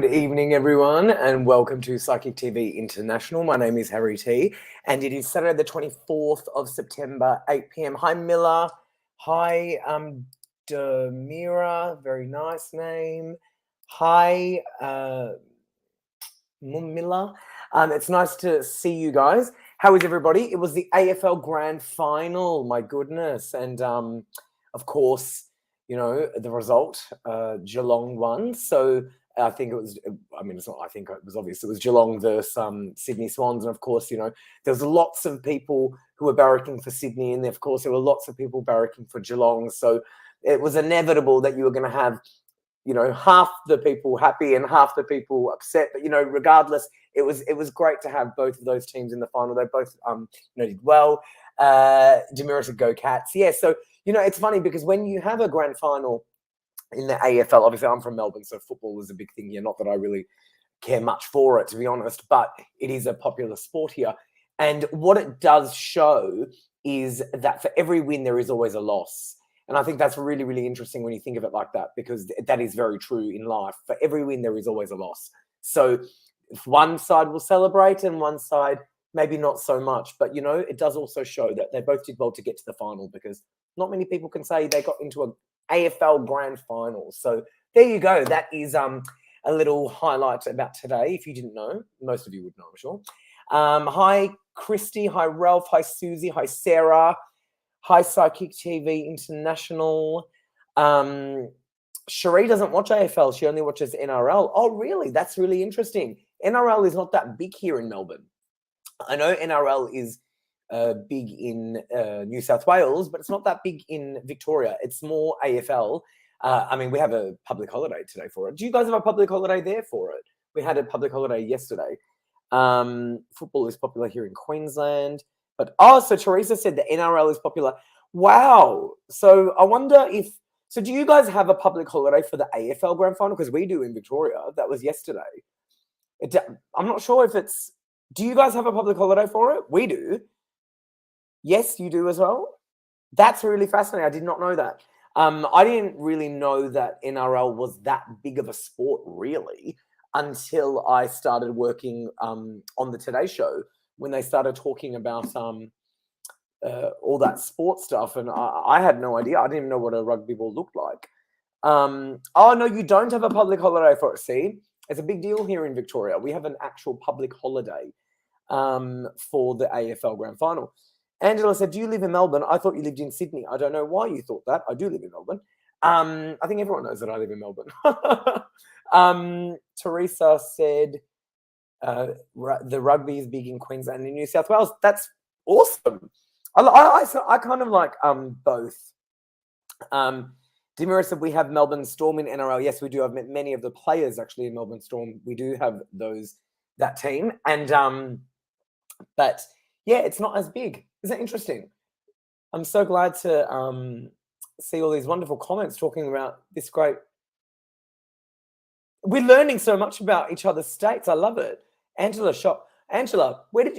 Good evening, everyone, and welcome to Psychic TV International. My name is Harry T, and it is Saturday the 24th of September, 8 p.m. Hi, Miller. Hi, Demira. Very nice name. Hi, Miller. It's nice to see you guys. How is everybody? It was the AFL Grand Final. My goodness. And, of course, you know, the result, Geelong won. So I think it was, I mean, it's not, I think it was obvious. It was Geelong versus Sydney Swans. And of course, you know, there was lots of people who were barracking for Sydney. And of course, there were lots of people barracking for Geelong. So it was inevitable that you were going to have, you know, half the people happy and half the people upset. But, you know, regardless, it was great to have both of those teams in the final. They both, you know, did well. Demira said, go Cats. Yeah, so, you know, it's funny because when you have a grand final in the AFL, obviously I'm from Melbourne, so football is a big thing here. Not that I really care much for it, to be honest, but it is a popular sport here. And what it does show is that for every win, there is always a loss. And I think that's really, really interesting when you think of it like that, because that is very true in life. For every win, there is always a loss. So if one side will celebrate and one side maybe not so much, but, you know, it does also show that they both did well to get to the final, because not many people can say they got into an AFL grand final. So there you go. That is a little highlight about today. If you didn't know, most of you would know, I'm sure. Hi, Christy. Hi, Ralph. Hi, Susie. Hi, Sarah. Hi, Psychic TV International. Cherie doesn't watch AFL. She only watches NRL. Oh, really? That's really interesting. NRL is not that big here in Melbourne. I know NRL is big in New South Wales, but it's not that big in Victoria. It's more AFL. I mean, we have a public holiday today for it. Do you guys have a public holiday there for it? We had a public holiday yesterday. Football is popular here in Queensland. But, so Teresa said the NRL is popular. Wow. So I wonder if, so do you guys have a public holiday for the AFL Grand Final? Because we do in Victoria. That was yesterday. I'm not sure if it's, do you guys have a public holiday for it? We do. Yes, you do as well. That's really fascinating. I did not know that. I didn't really know that NRL was that big of a sport, really, until I started working on the Today Show, when they started talking about all that sports stuff. And I had no idea. I didn't even know what a rugby ball looked like. Oh, no, you don't have a public holiday for it. See, it's a big deal here in Victoria. We have an actual public holiday for the AFL Grand Final. Angela said, do you live in Melbourne? I thought you lived in Sydney. I don't know why you thought that. I do live in Melbourne. I think everyone knows that I live in Melbourne. Teresa said, the rugby is big in Queensland and New South Wales. That's awesome. I kind of like both. Demira said, we have Melbourne Storm in NRL. Yes, we do have many of the players actually in Melbourne Storm. We do have that team. And but yeah, it's not as big. Isn't that interesting? I'm so glad to see all these wonderful comments talking about this great. We're learning so much about each other's states. I love it. Angela, why did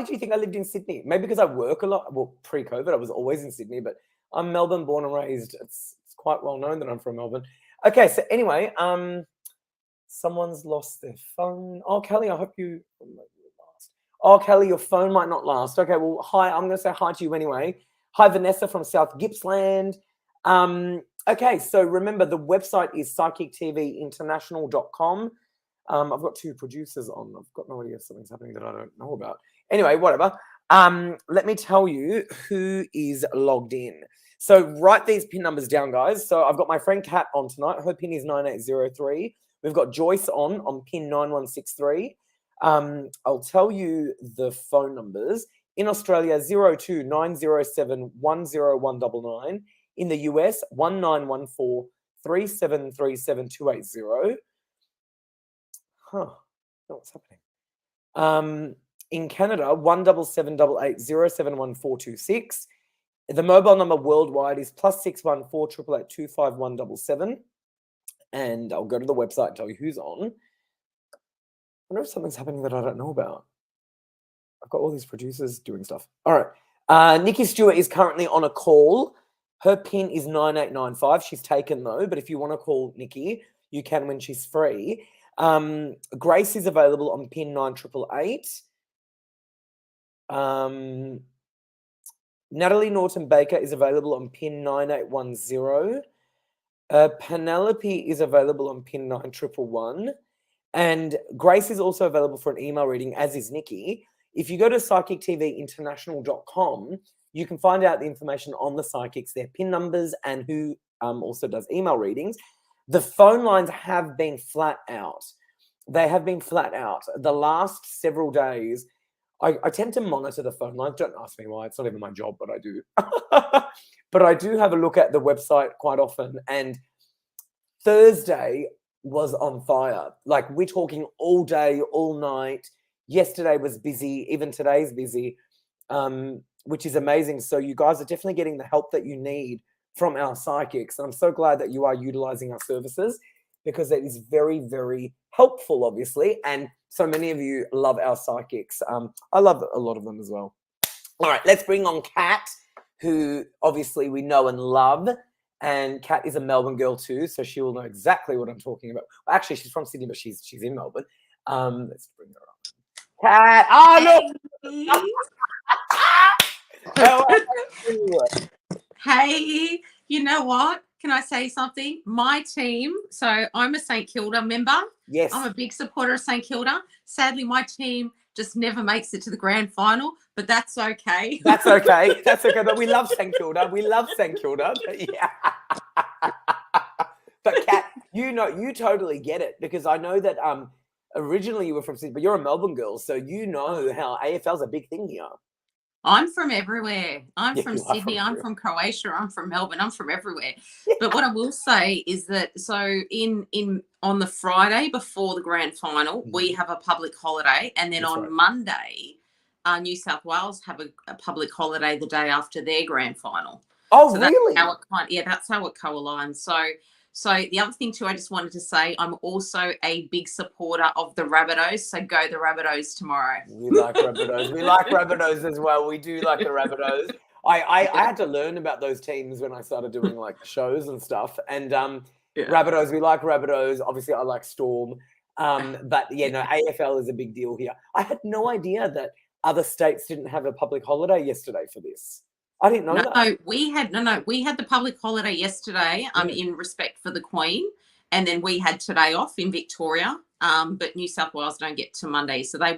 you think I lived in Sydney? Maybe because I work a lot. Well, pre-COVID, I was always in Sydney, but I'm Melbourne born and raised. It's quite well known that I'm from Melbourne. Okay, so anyway, someone's lost their phone. Oh, Kelly, I hope you last. Oh, Kelly, your phone might not last. Okay, well, hi. I'm going to say hi to you anyway. Hi, Vanessa from South Gippsland. Okay, so remember, the website is psychictvinternational.com. I've got two producers on. I've got no idea if something's happening that I don't know about. Anyway, whatever. Let me tell you who is logged in. So write these PIN numbers down, guys. So I've got my friend Kat on tonight. Her PIN is 9803. We've got Joyce on PIN 9163. I'll tell you the phone numbers. In Australia, 02 907 10199. In the US, 1914 3737 280. Huh. What's happening? In Canada, 17788 071426. The mobile number worldwide is +614 888 25177. And I'll go to the website and tell you who's on. I wonder if something's happening that I don't know about. I've got all these producers doing stuff. All right. Nikki Stewart is currently on a call. Her PIN is 9895. She's taken, though. But if you want to call Nikki, you can when she's free. Grace is available on pin 9888. Natalie Norton-Baker is available on pin 9810. Penelope is available on pin 9111. And Grace is also available for an email reading, as is Nikki. If you go to psychictvinternational.com, you can find out the information on the psychics, their pin numbers, and who also does email readings. The phone lines have been flat out. They have been flat out. The last several days, I tend to monitor the phone lines. Don't ask me why. It's not even my job, but I do. But I do have a look at the website quite often. And Thursday was on fire. Like, we're talking all day, all night. Yesterday was busy. Even today's busy, which is amazing. So you guys are definitely getting the help that you need from our psychics. And I'm so glad that you are utilizing our services, because it is very, very helpful, obviously. And so many of you love our psychics. I love a lot of them as well. All right, let's bring on Kat, who obviously we know and love. And Kat is a Melbourne girl too, so she will know exactly what I'm talking about. Well, actually, she's from Sydney, but she's in Melbourne. Let's bring her up. Kat, How are you? Hey, you know what? Can I say something? My team, so I'm a St Kilda member. Yes. I'm a big supporter of St Kilda. Sadly, my team just never makes it to the grand final, but that's okay. That's okay. That's okay. But we love St Kilda. We love St Kilda. But yeah. But Kat, you totally get it, because I know that originally you were from Sydney, but you're a Melbourne girl, so you know how AFL's a big thing here. I'm from everywhere. I'm from Sydney. I'm from Croatia. I'm from Melbourne. I'm from everywhere. Yeah. But what I will say is that on the Friday before the grand final, we have a public holiday, and then on Monday, New South Wales have a public holiday the day after their grand final. Oh, so really? That's how it co-aligns. So the other thing too, I just wanted to say, I'm also a big supporter of the Rabbitohs. So go the Rabbitohs tomorrow. We like Rabbitohs. We like Rabbitohs as well. We do like the Rabbitohs. I had to learn about those teams when I started doing like shows and stuff. And Rabbitohs, we like Rabbitohs. Obviously, I like Storm. But yeah, no, AFL is a big deal here. I had no idea that other states didn't have a public holiday yesterday for this. I didn't know that. No, we had the public holiday yesterday in respect for the Queen, and then we had today off in Victoria. But New South Wales don't get to Monday, so they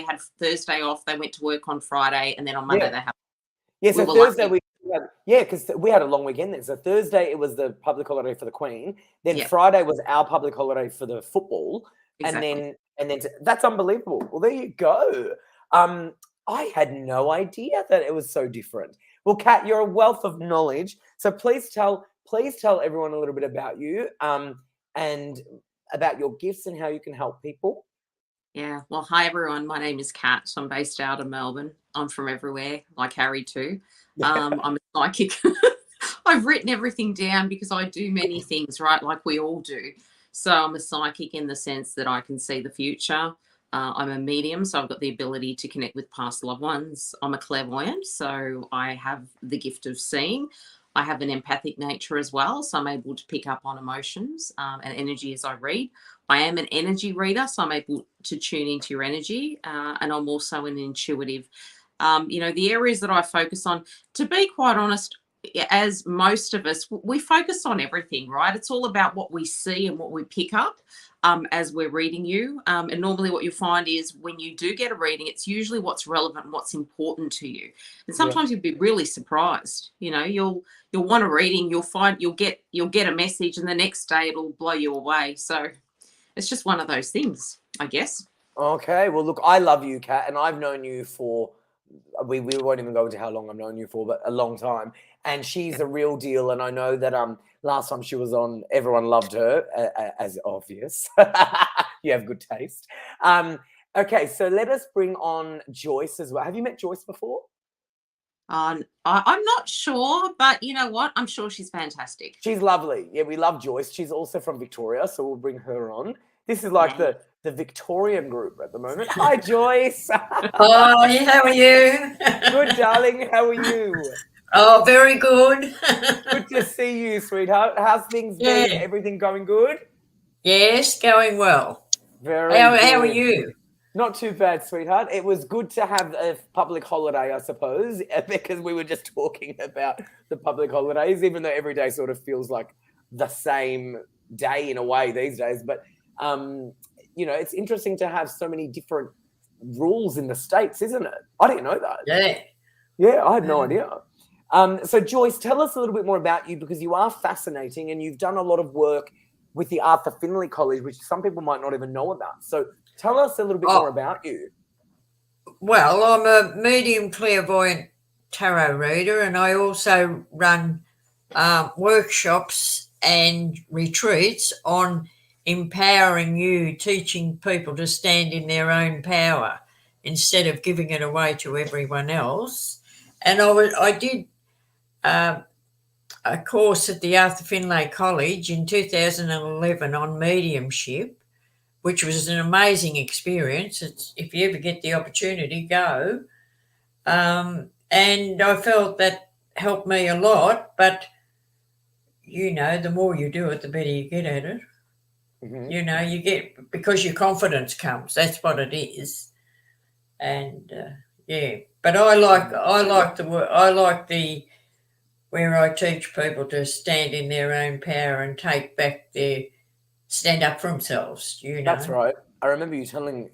had Thursday off. They went to work on Friday, and then on Monday they have. Yeah, so Thursday because we had a long weekend then. So Thursday it was the public holiday for the Queen. Then Friday was our public holiday for the football, and then that's unbelievable. Well, there you go. I had no idea that it was so different. Well, Kat, you're a wealth of knowledge. So please tell everyone a little bit about you and about your gifts and how you can help people. Yeah. Well, hi, everyone. My name is Kat. I'm based out of Melbourne. I'm from everywhere, like Harry too. I'm a psychic. I've written everything down because I do many things, right? Like we all do. So I'm a psychic in the sense that I can see the future. I'm a medium, so I've got the ability to connect with past loved ones. I'm a clairvoyant, so I have the gift of seeing. I have an empathic nature as well, so I'm able to pick up on emotions and energy as I read. I am an energy reader, so I'm able to tune into your energy, and I'm also an intuitive. The areas that I focus on, to be quite honest, as most of us, we focus on everything, right? It's all about what we see and what we pick up as we're reading you. And normally what you'll find is when you do get a reading, it's usually what's relevant and what's important to you. And sometimes you'll be really surprised. You'll want a reading, you'll get a message, and the next day it'll blow you away. So it's just one of those things, I guess. Okay. Well, look, I love you, Kat, and I've known you for, we won't even go into how long I've known you for, but a long time. And she's a real deal. And I know that last time she was on, everyone loved her, as obvious. You have good taste. Okay, so let us bring on Joyce as well. Have you met Joyce before? I'm not sure, but you know what? I'm sure she's fantastic. She's lovely. Yeah, we love Joyce. She's also from Victoria, so we'll bring her on. This is like the Victorian group at the moment. Hi, Joyce. Hi, how are you? Good, darling. How are you? Oh, very good. Good to see you, sweetheart. How's things been? Everything going good? Yes, going well. Very How are good. you? Not too bad, sweetheart. It was good to have a public holiday, I suppose, because we were just talking about the public holidays, even though every day sort of feels like the same day in a way these days. But, you know, it's interesting to have so many different rules in the States, isn't it? I didn't know that. Yeah. Yeah, I had no idea. So, Joyce, tell us a little bit more about you, because you are fascinating and you've done a lot of work with the Arthur Findlay College, which some people might not even know about. So tell us a little bit more about you. Well, I'm a medium clairvoyant tarot reader, and I also run workshops and retreats on empowering you, teaching people to stand in their own power instead of giving it away to everyone else. And I did a course at the Arthur Findlay College in 2011 on mediumship, which was an amazing experience. If you ever get the opportunity, go. And I felt that helped me a lot, but, you know, the more you do it, the better you get at it. Mm-hmm. You know, you get, because your confidence comes, that's what it is. And yeah, but I like the where I teach people to stand in their own power and stand up for themselves, you know. That's right. I remember you telling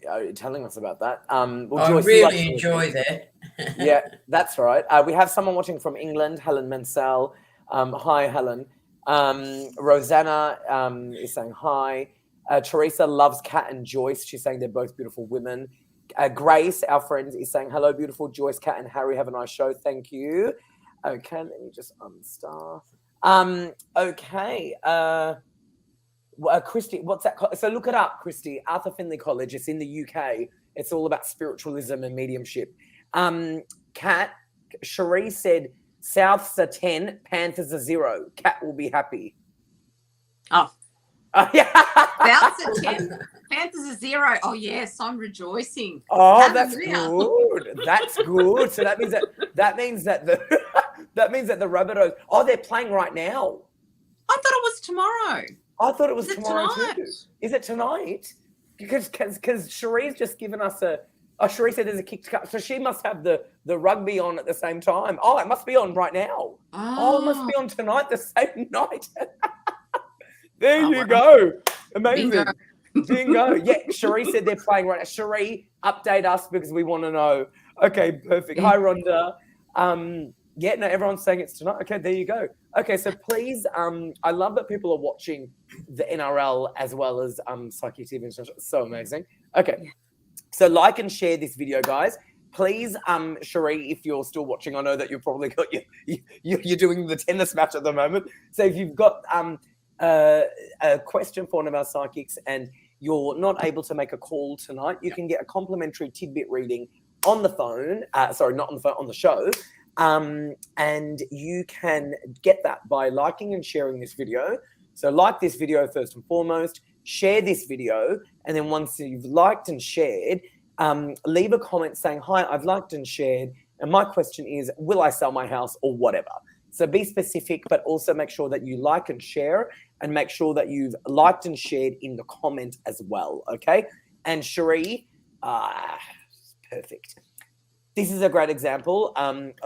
us about that. Well, I Joyce, really enjoy that. Yeah, that's right. We have someone watching from England, Helen Mansell. Hi, Helen. Rosanna is saying hi. Teresa loves Kat and Joyce. She's saying they're both beautiful women. Grace, our friend, is saying, hello, beautiful Joyce, Kat and Harry. Have a nice show. Thank you. Okay, let me just unstar. Okay. Christy, what's that? So look it up, Christy. Arthur Findlay College. It's in the UK. It's all about spiritualism and mediumship. Kat, Cherie said, Souths are 10, Panthers are 0. Kat will be happy. Oh. Yeah. Souths are 10, Panthers are 0. Oh, yes, I'm rejoicing. Oh, that's good. That's good. So that means that the Rabbitohs, they're playing right now. I thought it was tomorrow. I thought it was tomorrow too. Is it tonight? Because Cherie's just given us Cherie said there's a kick to cut. So she must have the rugby on at the same time. Oh, it must be on right now. Oh, it must be on tonight, the same night. There you go. Amazing. Bingo. Yeah, Cherie said they're playing right now. Cherie, update us because we want to know. Okay, perfect. Hi, Rhonda. Yeah, no, everyone's saying it's tonight. Okay, there you go. Okay, so please, I love that people are watching the NRL as well as Psyche TV International. So amazing. Okay, so like and share this video, guys. Please, Cherie, if you're still watching, I know that you've probably got you're doing the tennis match at the moment. So if you've got a question for one of our psychics and you're not able to make a call tonight, you can get a complimentary tidbit reading on the phone. Sorry, not on the phone, on the show. And you can get that by liking and sharing this video. So like this video first and foremost, share this video, and then once you've liked and shared, leave a comment saying, hi, I've liked and shared, and my question is, will I sell my house or whatever? So be specific, but also make sure that you like and share, and make sure that you've liked and shared in the comment as well, okay? And Cherie, perfect. This is a great example.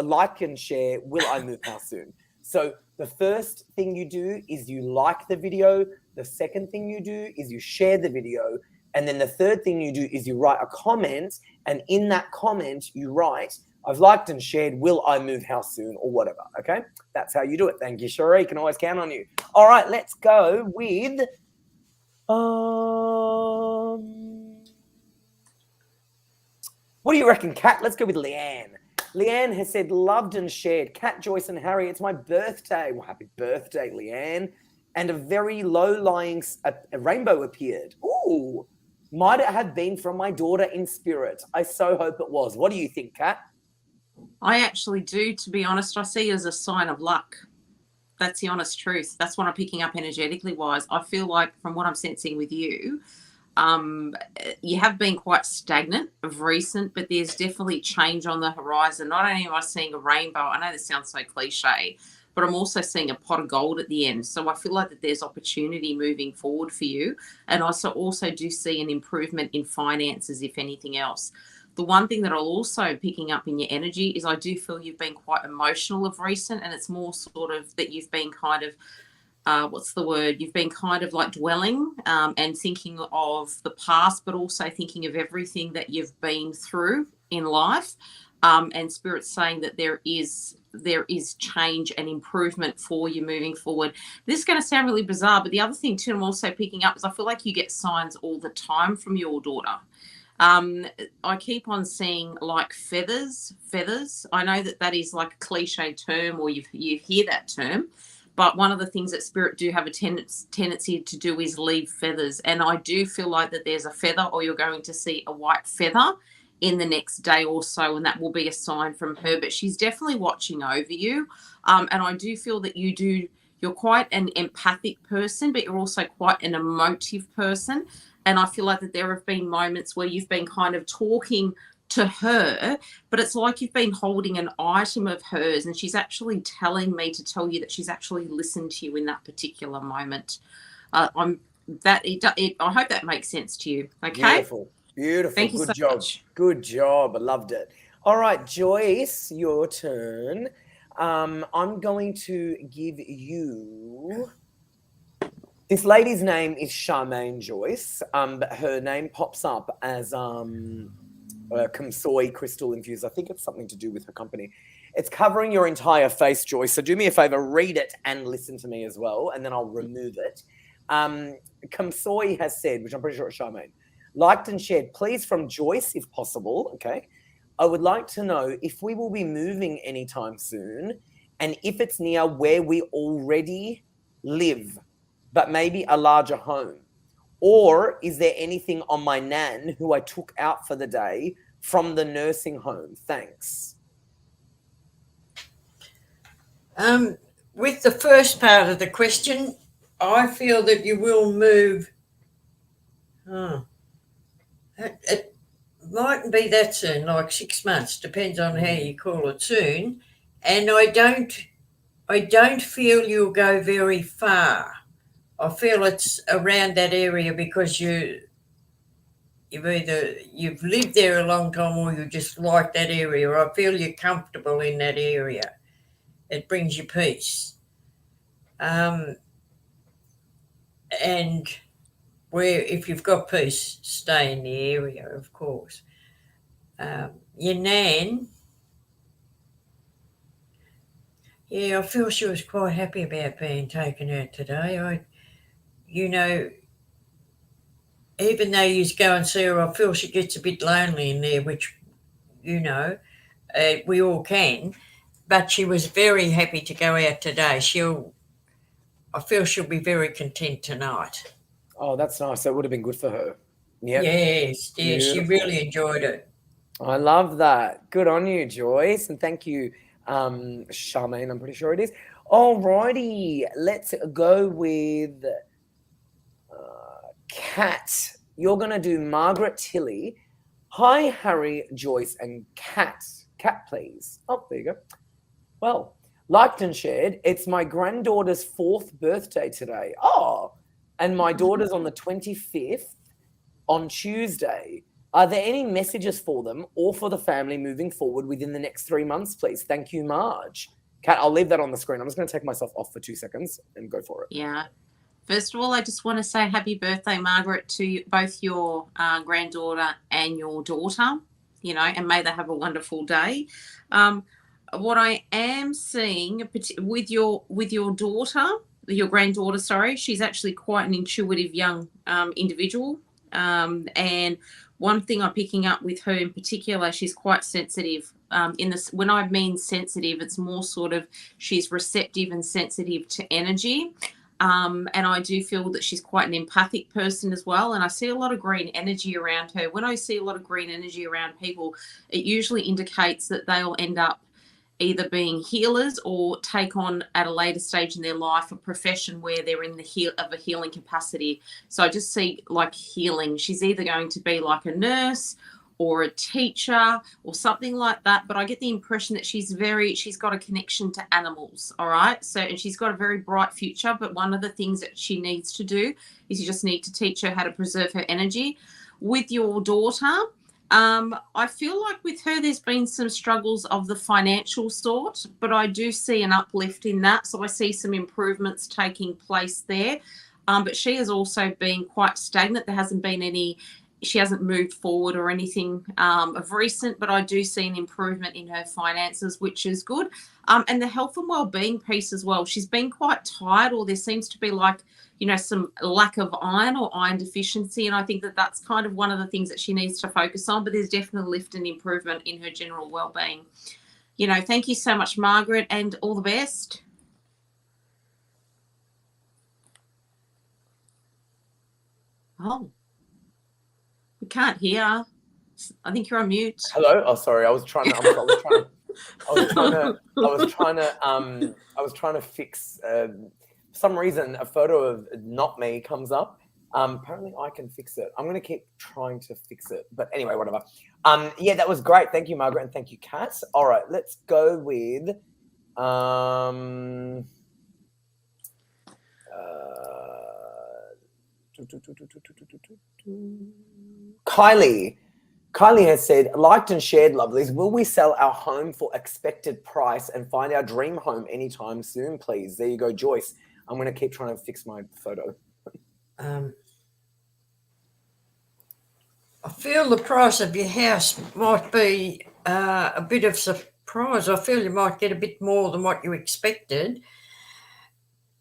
Like and share, will I move house soon? So the first thing you do is you like the video. The second thing you do is you share the video. And then the third thing you do is you write a comment. And in that comment, you write, I've liked and shared, will I move house soon or whatever, okay? That's how you do it. Thank you, Cherie. Can always count on you. All right, let's go with... what do you reckon, Kat? Let's go with Leanne. Leanne has said, loved and shared. Kat, Joyce, and Harry, it's my birthday. Well, happy birthday, Leanne. And a very low-lying rainbow appeared. Ooh, might it have been from my daughter in spirit? I so hope it was. What do you think, Kat? I actually do, to be honest. I see it as a sign of luck. That's the honest truth. That's what I'm picking up energetically wise. I feel like from what I'm sensing with you, you have been quite stagnant of recent, but there's definitely change on the horizon. Not only am I seeing a rainbow, I know this sounds so cliche, but I'm also seeing a pot of gold at the end. So I feel like that there's opportunity moving forward for you. And I also do see an improvement in finances, if anything else. The one thing that I'm also picking up in your energy is I do feel you've been quite emotional of recent, and it's more sort of that you've been kind of what's the word? You've been kind of like dwelling and thinking of the past, but also thinking of everything that you've been through in life. And Spirit's saying that there is change and improvement for you moving forward. This is going to sound really bizarre, but the other thing too I'm also picking up is I feel like you get signs all the time from your daughter. I keep on seeing like feathers. I know that is like a cliche term, or you hear that term. But one of the things that Spirit do have a tendency to do is leave feathers. And I do feel like that there's a feather, or you're going to see a white feather in the next day or so, and that will be a sign from her. But she's definitely watching over you. And I do feel that you're quite an empathic person, but you're also quite an emotive person. And I feel like that there have been moments where you've been kind of talking to her, but it's like you've been holding an item of hers, and she's actually telling me to tell you that she's actually listened to you in that particular moment. I hope that makes sense to you. Okay. Beautiful. Thank you Good so job. much. Good job. I loved it. All right, Joyce, your turn. I'm going to give you. This lady's name is Charmaine Joyce, but her name pops up as Kamsoy crystal infused. I think it's something to do with her company. It's covering your entire face, Joyce. So do me a favor, read it and listen to me as well, and then I'll remove it. Kamsoy has said, which I'm pretty sure it's Charmaine, liked and shared, please from Joyce, if possible. Okay. I would like to know if we will be moving anytime soon, and if it's near where we already live, but maybe a larger home. Or is there anything on my nan who I took out for the day from the nursing home? Thanks. With the first part of the question, I feel that you will move. It mightn't be that soon, like 6 months, depends on how you call it soon. And I don't feel you'll go very far. I feel it's around that area because you've lived there a long time, or you just like that area. I feel you're comfortable in that area. It brings you peace. And if you've got peace, stay in the area, of course. Your nan, yeah, I feel she was quite happy about being taken out today. Even though you go and see her, I feel she gets a bit lonely in there, which, we all can. But she was very happy to go out today. I feel she'll be very content tonight. Oh, that's nice. That would have been good for her. Yep. Yes, she really enjoyed it. I love that. Good on you, Joyce. And thank you, Charmaine, I'm pretty sure it is. All righty. Let's go with Kat. You're going to do Margaret Tilley. Hi, Harry, Joyce, and Kat. Kat, please. Oh, there you go. Well, liked and shared. It's my granddaughter's 4th birthday today. Oh, and my daughter's on the 25th on Tuesday. Are there any messages for them or for the family moving forward within the next 3 months, please? Thank you, Marge. Kat, I'll leave that on the screen. I'm just going to take myself off for 2 seconds and go for it. Yeah. First of all, I just want to say happy birthday, Margaret, to both your granddaughter and your daughter, and may they have a wonderful day. What I am seeing with your daughter, your granddaughter, sorry, she's actually quite an intuitive young individual. And one thing I'm picking up with her in particular, she's quite sensitive. When I mean sensitive, it's more sort of she's receptive and sensitive to energy. And I do feel that she's quite an empathic person as well. And I see a lot of green energy around her. When I see a lot of green energy around people, it usually indicates that they'll end up either being healers or take on at a later stage in their life a profession where they're in a healing capacity. So I just see like healing. She's either going to be like a nurse or a teacher or something like that. But I get the impression that she's got a connection to animals. All right. So, and she's got a very bright future. But one of the things that she needs to do is you just need to teach her how to preserve her energy. With your daughter, I feel like with her, there's been some struggles of the financial sort, but I do see an uplift in that. So I see some improvements taking place there. But she has also been quite stagnant. There hasn't been she hasn't moved forward or anything of recent, but I do see an improvement in her finances, which is good. And the health and well-being piece as well. She's been quite tired, or there seems to be like, some lack of iron or iron deficiency. And I think that that's kind of one of the things that she needs to focus on, but there's definitely a lift and improvement in her general well-being. Thank you so much, Margaret, and all the best. Oh, we can't hear. I think you're on mute. Hello. Oh, sorry. I was trying to fix. For some reason, a photo of not me comes up. Apparently, I can fix it. I'm going to keep trying to fix it. But anyway, whatever. Yeah, that was great. Thank you, Margaret, and thank you, Kat. All right, let's go with Kylie. Kylie has said, liked and shared, lovelies. Will we sell our home for expected price and find our dream home anytime soon, please? There you go, Joyce. I'm going to keep trying to fix my photo. I feel the price of your house might be a bit of surprise. I feel you might get a bit more than what you expected.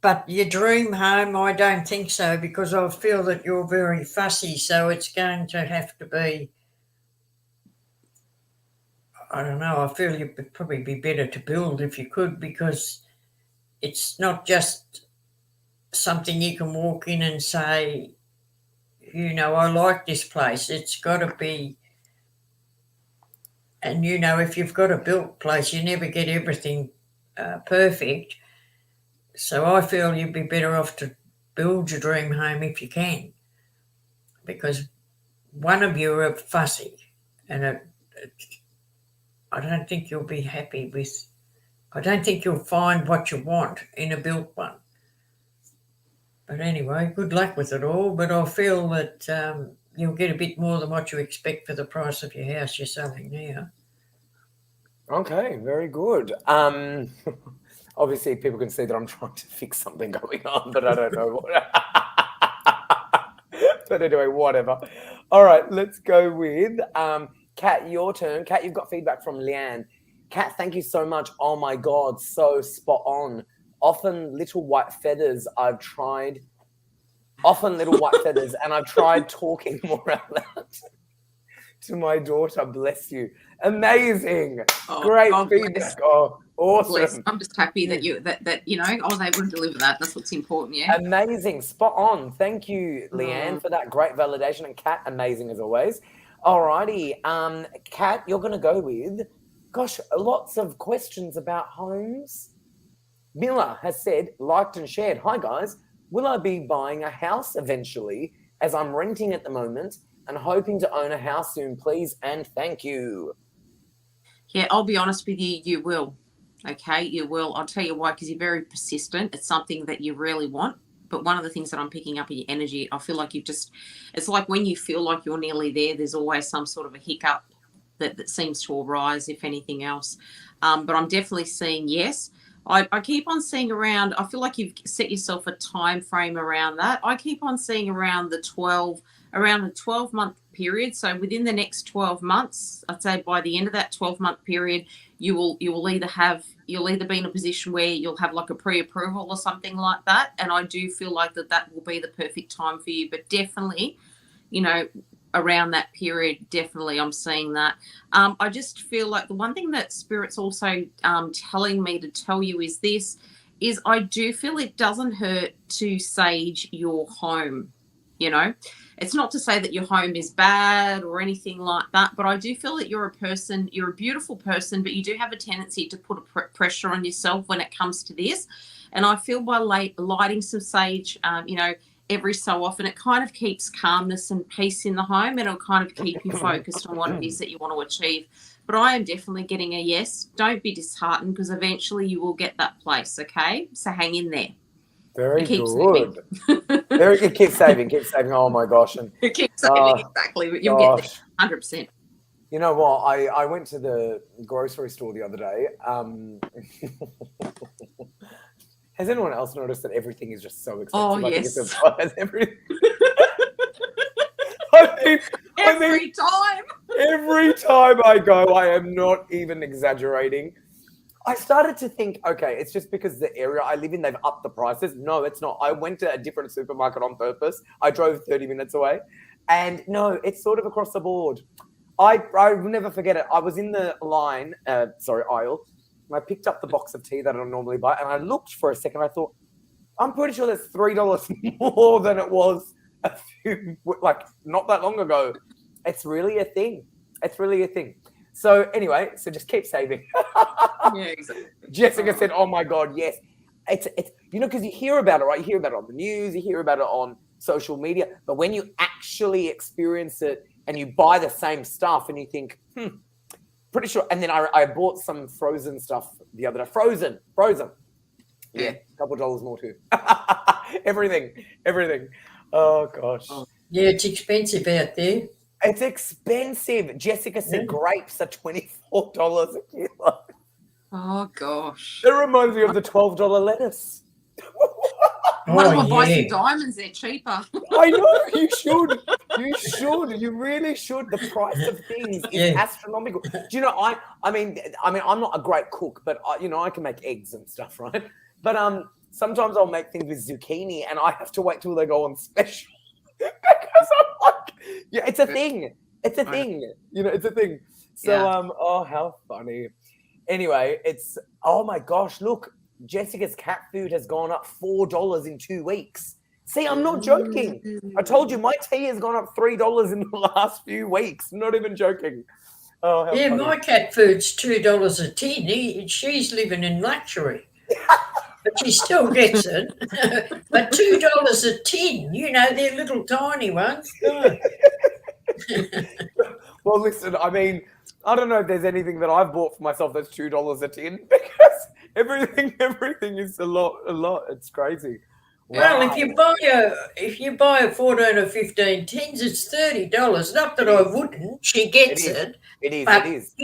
But your dream home, I don't think so, because I feel that you're very fussy. So it's going to have to be, I don't know, I feel you'd probably be better to build if you could, because it's not just something you can walk in and say, I like this place. It's got to be, and if you've got a built place, you never get everything perfect. So I feel you'd be better off to build your dream home if you can, because one of you are fussy, and I don't think you'll be happy with, I don't think you'll find what you want in a built one. But anyway, good luck with it all. But I feel that you'll get a bit more than what you expect for the price of your house you're selling now. Okay, very good. Obviously, people can see that I'm trying to fix something going on, but I don't know what. But anyway, whatever. All right, let's go with Kat, your turn. Kat, you've got feedback from Leanne. Kat, thank you so much. Oh my God, so spot on. Often little white feathers, and I've tried talking more out loud to my daughter. Bless you. Amazing. Great feedback. Oh, awesome. Bless. I'm just happy that I was able to deliver that. That's what's important, yeah. Amazing. Spot on. Thank you, Leanne, for that great validation. And Kat, amazing as always. All righty. Kat, you're going to go with, lots of questions about homes. Miller has said, liked and shared, hi guys, will I be buying a house eventually, as I'm renting at the moment and hoping to own a house soon, please and thank you. Yeah, I'll be honest with you, you will. Okay, you will. I'll tell you why, because you're very persistent. It's something that you really want. But one of the things that I'm picking up in your energy, I feel like it's like when you feel like you're nearly there, there's always some sort of a hiccup that seems to arise, if anything else. But I'm definitely seeing yes. I keep on seeing around, I feel like you've set yourself a time frame around that. I keep on seeing around the 12-month period. So within the next 12 months, I'd say by the end of that 12-month period, you'll either be in a position where you'll have like a pre-approval or something like that. And I do feel like that will be the perfect time for you. But definitely, around that period, definitely I'm seeing that. I just feel like the one thing that Spirit's also telling me to tell you is I do feel it doesn't hurt to sage your home. It's not to say that your home is bad or anything like that, but I do feel that you're a beautiful person, but you do have a tendency to put a pressure on yourself when it comes to this. And I feel by lighting some sage, every so often, it kind of keeps calmness and peace in the home, and it'll kind of keep you focused on what it is that you want to achieve. But I am definitely getting a yes. Don't be disheartened, because eventually you will get that place, okay? So hang in there. Very Keep good. Very good. Keep saving. Keep saving. Oh my gosh. And keep saving, exactly. But you'll get there 100%. You know what? I went to the grocery store the other day. Has anyone else noticed that everything is just so expensive? Oh, yes. Every time. Every time I go, I am not even exaggerating. I started to think, okay, it's just because the area I live in, they've upped the prices. No, it's not. I went to a different supermarket on purpose. I drove 30 minutes away. And no, it's sort of across the board. I will never forget it. I was in the aisle. And I picked up the box of tea that I don't normally buy. And I looked for a second. I thought, I'm pretty sure that's $3 more than it was not that long ago. It's really a thing. It's really a thing. So anyway, just keep saving. Yeah, exactly. Jessica said, "Oh my God, yes." It's because you hear about it, right? You hear about it on the news, you hear about it on social media, but when you actually experience it and you buy the same stuff and you think, pretty sure. And then I bought some frozen stuff the other day. Frozen. Yeah, a couple of dollars more too. Everything. Oh gosh. Yeah, it's expensive out there. It's expensive. Jessica said grapes are $24 a kilo. Oh, gosh. That reminds me of the $12 lettuce. Might as well buy some diamonds. They're cheaper. I know. You should. You really should. The price of things is astronomical. Do you know, I mean, I'm not a great cook, but, I can make eggs and stuff, right? But sometimes I'll make things with zucchini and I have to wait till they go on special. Because I'm like, yeah, it's a thing. It's a thing. It's a thing. So, oh, how funny. Anyway, oh my gosh, look, Jessica's cat food has gone up $4 in 2 weeks. See, I'm not joking. I told you my tea has gone up $3 in the last few weeks. Not even joking. Oh, how funny. My cat food's $2 a tin. She's living in luxury. But she still gets it. But $2 a tin, they're little tiny ones. Well, listen, I mean, I don't know if there's anything that I've bought for myself that's $2 a tin, because everything is a lot. It's crazy. Wow. Well, if you buy a 14 or 15 tins, it's $30. Not that I wouldn't. She gets it. It is. But, it is.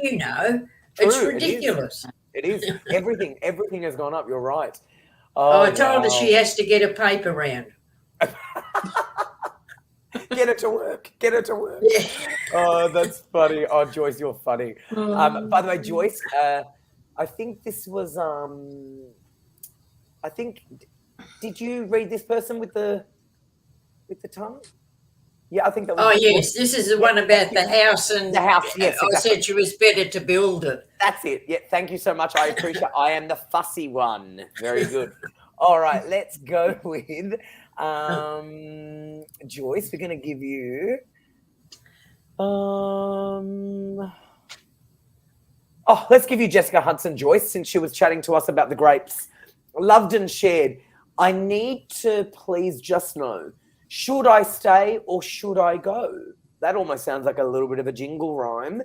It's ridiculous. It is. Everything has gone up. You're right. I told her she has to get a paper round. Get her to work. Yeah. Oh, that's funny. Oh, Joyce, you're funny. By the way, Joyce, I think this was did you read this person with the tongue? Yeah, I think that was. Oh, yes. This is the one about the house. And the house, yes. Exactly. I said she was better to build it. That's it. Yeah, thank you so much. I appreciate it. I am the fussy one. Very good. All right, let's go with Joyce. We're going to give you let's give you Jessica Hudson, Joyce, since she was chatting to us about the grapes. Loved and shared. I need to please just know, should I stay or should I go? That almost sounds like a little bit of a jingle rhyme.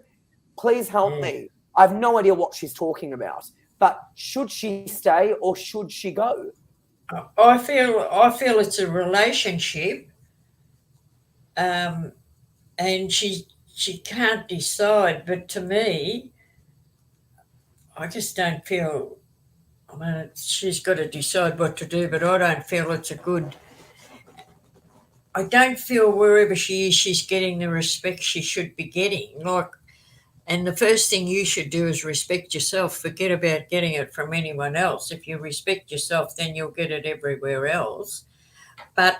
Please help me. I have no idea what she's talking about. But should she stay or should she go? I feel it's a relationship, and she can't decide. But to me, I just don't feel. I mean, she's got to decide what to do, but I don't feel it's a good. I don't feel wherever she is, she's getting the respect she should be getting. And the first thing you should do is respect yourself. Forget about getting it from anyone else. If you respect yourself, then you'll get it everywhere else. But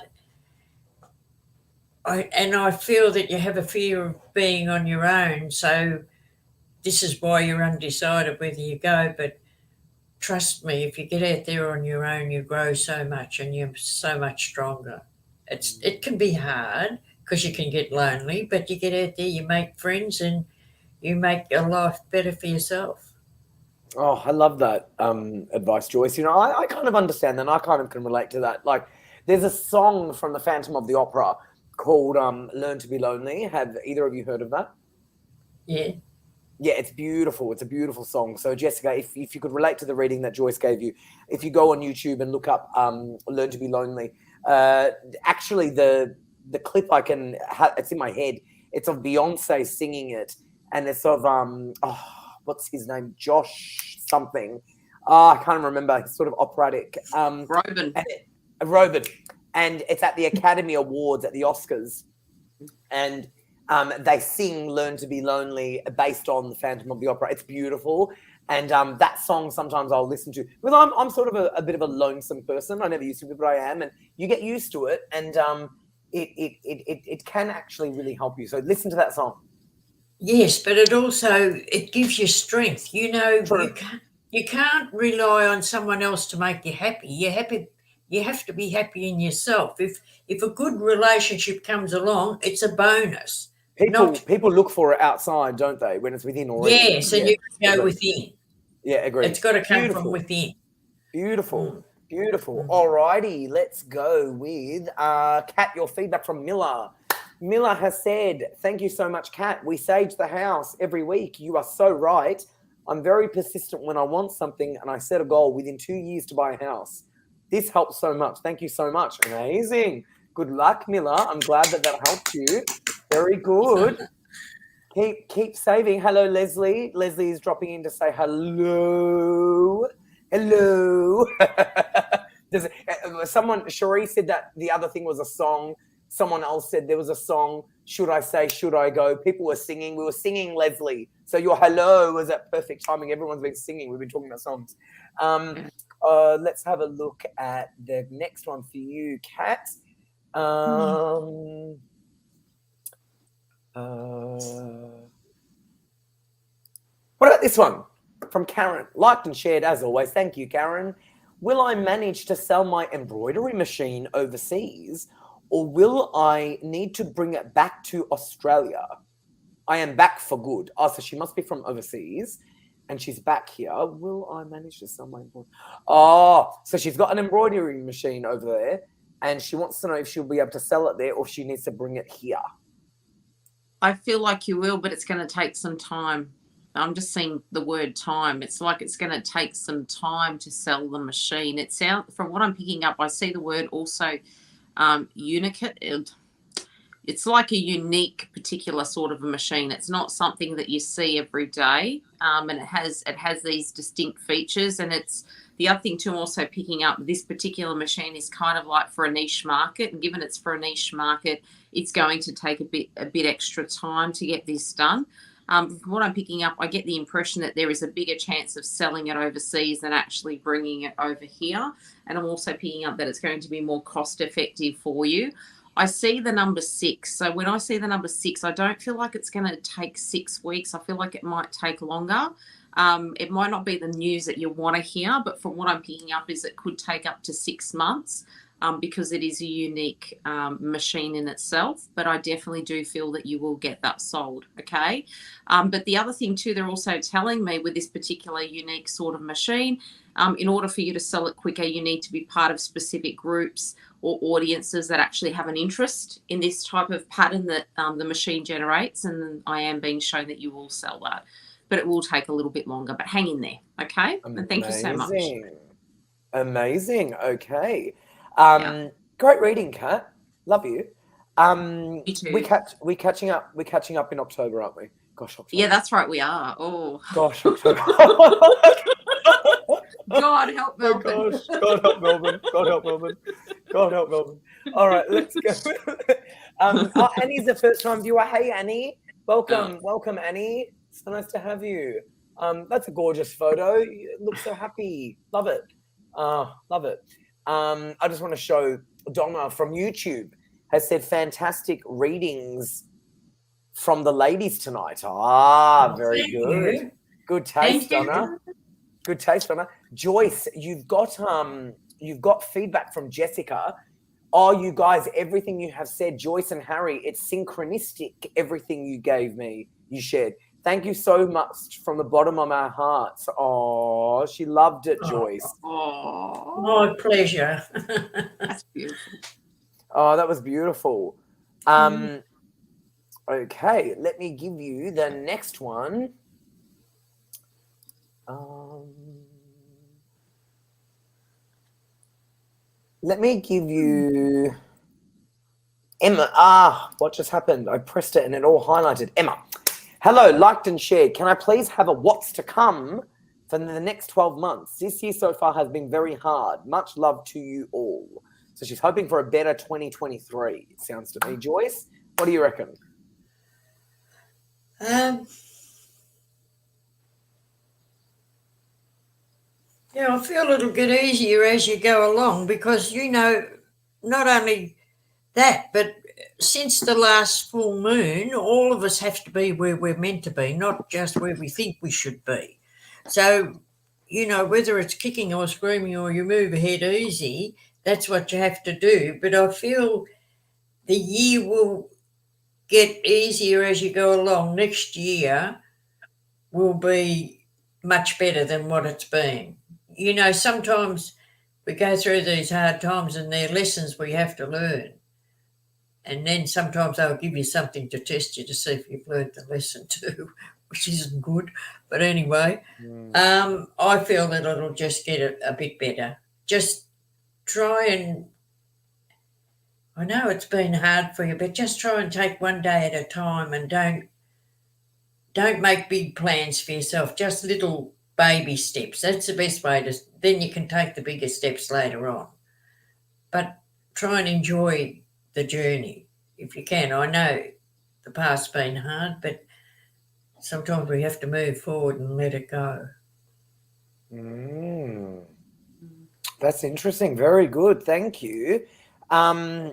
I feel that you have a fear of being on your own. So this is why you're undecided whether you go. But trust me, if you get out there on your own, you grow so much and you're so much stronger. It can be hard because you can get lonely, but you get out there, you make friends, and you make your life better for yourself. Oh, I love that advice, Joyce. I kind of understand that. And I kind of can relate to that. Like, There's a song from the Phantom of the Opera called Learn to Be Lonely. Have either of you heard of that? Yeah. Yeah, it's beautiful. It's a beautiful song. So, Jessica, if you could relate to the reading that Joyce gave you, if you go on YouTube and look up Learn to Be Lonely, actually the clip it's in my head. It's of Beyonce singing it, and it's of what's his name? Josh something. I can't remember. It's sort of operatic. Robin. Robin. And it's at the Academy Awards at the Oscars. And they sing Learn to Be Lonely based on the Phantom of the Opera. It's beautiful. And that song sometimes I'll listen to. Well, I'm sort of a bit of a lonesome person. I never used to be, but I am. And you get used to it. And it can actually really help you. So listen to that song. Yes, but it gives you strength. You know, you can't rely on someone else to make you happy. You have to be happy in yourself. If a good relationship comes along, it's a bonus. People look for it outside, don't they? When it's within already. Yes, and you go within. Yeah, agreed. It's got to come from within. Beautiful. Beautiful. All righty, let's go with Kat, your feedback from Miller. Miller has said, thank you so much, Kat. We sage the house every week. You are so right. I'm very persistent when I want something, and I set a goal within 2 years to buy a house. This helps so much. Thank you so much. Amazing. Good luck, Miller. I'm glad that helped you. Very good. Keep saving. Hello, Leslie. Leslie is dropping in to say hello. Hello. Cherie said that the other thing was a song. Someone else said there was a song, Should I Say, Should I Go? People were singing. We were singing, Leslie. So your hello was at perfect timing. Everyone's been singing. We've been talking about songs. Let's have a look at the next one for you, Kat. What about this one from Karen? Liked and shared as always. Thank you, Karen. Will I manage to sell my embroidery machine overseas, or will I need to bring it back to Australia? I am back for good. Oh, so she must be from overseas and she's back here. Will I manage to sell my embroidery? Oh, so she's got an embroidery machine over there and she wants to know if she'll be able to sell it there or if she needs to bring it here. I feel like you will, but it's going to take some time. I'm just seeing the word time. It's like it's going to take some time to sell the machine. It sounds, from what I'm picking up, I see the word also unicate. It's like a unique particular sort of a machine. It's not something that you see every day, and it has these distinct features. And it's the other thing too, I'm also picking up, this particular machine is kind of like for a niche market, and given it's for a niche market, it's going to take a bit extra time to get this done. From what I'm picking up, I get the impression that there is a bigger chance of selling it overseas than actually bringing it over here. And I'm also picking up that it's going to be more cost effective for you. I see the number 6. So when I see the number 6, I don't feel like it's going to take 6 weeks. I feel like it might take longer. It might not be the news that you want to hear, but from what I'm picking up is it could take up to 6 months. Because it is a unique machine in itself, but I definitely do feel that you will get that sold, okay? But the other thing too, they're also telling me with this particular unique sort of machine, in order for you to sell it quicker, you need to be part of specific groups or audiences that actually have an interest in this type of pattern that the machine generates, and I am being shown that you will sell that. But it will take a little bit longer, but hang in there, okay? And thank you so much. Amazing, okay. Yeah. Great reading, Kat. Love you. You too. We're catching up in October, aren't we? Gosh, October. Yeah, that's right. We are. Oh, gosh, October. God help Melbourne. Oh, gosh. God help Melbourne. God help Melbourne. God help Melbourne. All right, let's go. Annie's the first time viewer. Hey, Annie. Welcome. Welcome, Annie. So nice to have you. That's a gorgeous photo. You look so happy. Love it. Love it. I just want to show Donna from YouTube has said fantastic readings from the ladies tonight. Very good. You. Good taste, Donna. Good taste, Donna. Joyce, you've got feedback from Jessica. Oh, you guys, everything you have said, Joyce and Harry, it's synchronistic. Everything you shared. Thank you so much from the bottom of our hearts. Oh, she loved it, Joyce. Oh, My pleasure. that's beautiful. Oh, that was beautiful. Okay, let me give you the next one. Let me give you Emma. What just happened? I pressed it and it all highlighted. Emma. Hello, liked and shared. Can I please have a what's to come for the next 12 months? This year so far has been very hard. Much love to you all. So she's hoping for a better 2023, it sounds to me. Joyce, what do you reckon? Yeah, I feel it'll get easier as you go along because, not only that, but since the last full moon, all of us have to be where we're meant to be, not just where we think we should be. So, whether it's kicking or screaming or you move ahead easy, that's what you have to do. But I feel the year will get easier as you go along. Next year will be much better than what it's been. Sometimes we go through these hard times and they're lessons we have to learn. And then sometimes they'll give you something to test you to see if you've learned the lesson too, which isn't good. But anyway, I feel that it'll just get a bit better. Just try and, I know it's been hard for you, but just try and take one day at a time and don't make big plans for yourself, just little baby steps. That's the best way to, then you can take the bigger steps later on. But try and enjoy the journey if you can. I know the past's been hard, but sometimes we have to move forward and let it go. That's interesting. Very good. Thank you. I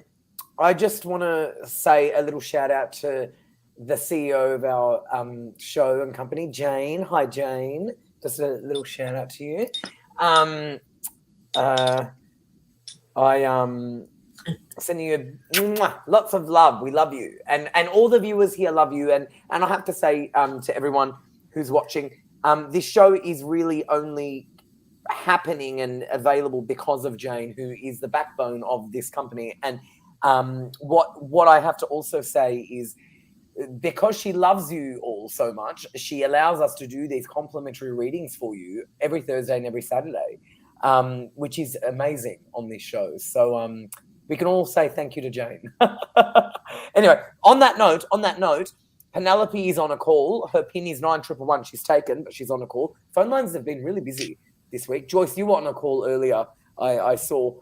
just want to say a little shout out to the CEO of our show and company, Jane. Hi, Jane. Just a little shout out to you. Sending you lots of love. We love you, and all the viewers here love you. And I have to say to everyone who's watching, this show is really only happening and available because of Jane, who is the backbone of this company. And what I have to also say is, because she loves you all so much, she allows us to do these complimentary readings for you every Thursday and every Saturday, which is amazing on this show. So we can all say thank you to Jane. Anyway, on that note, Penelope is on a call. Her PIN is 9111. She's taken, but she's on a call. Phone lines have been really busy this week. Joyce, you were on a call earlier, I saw.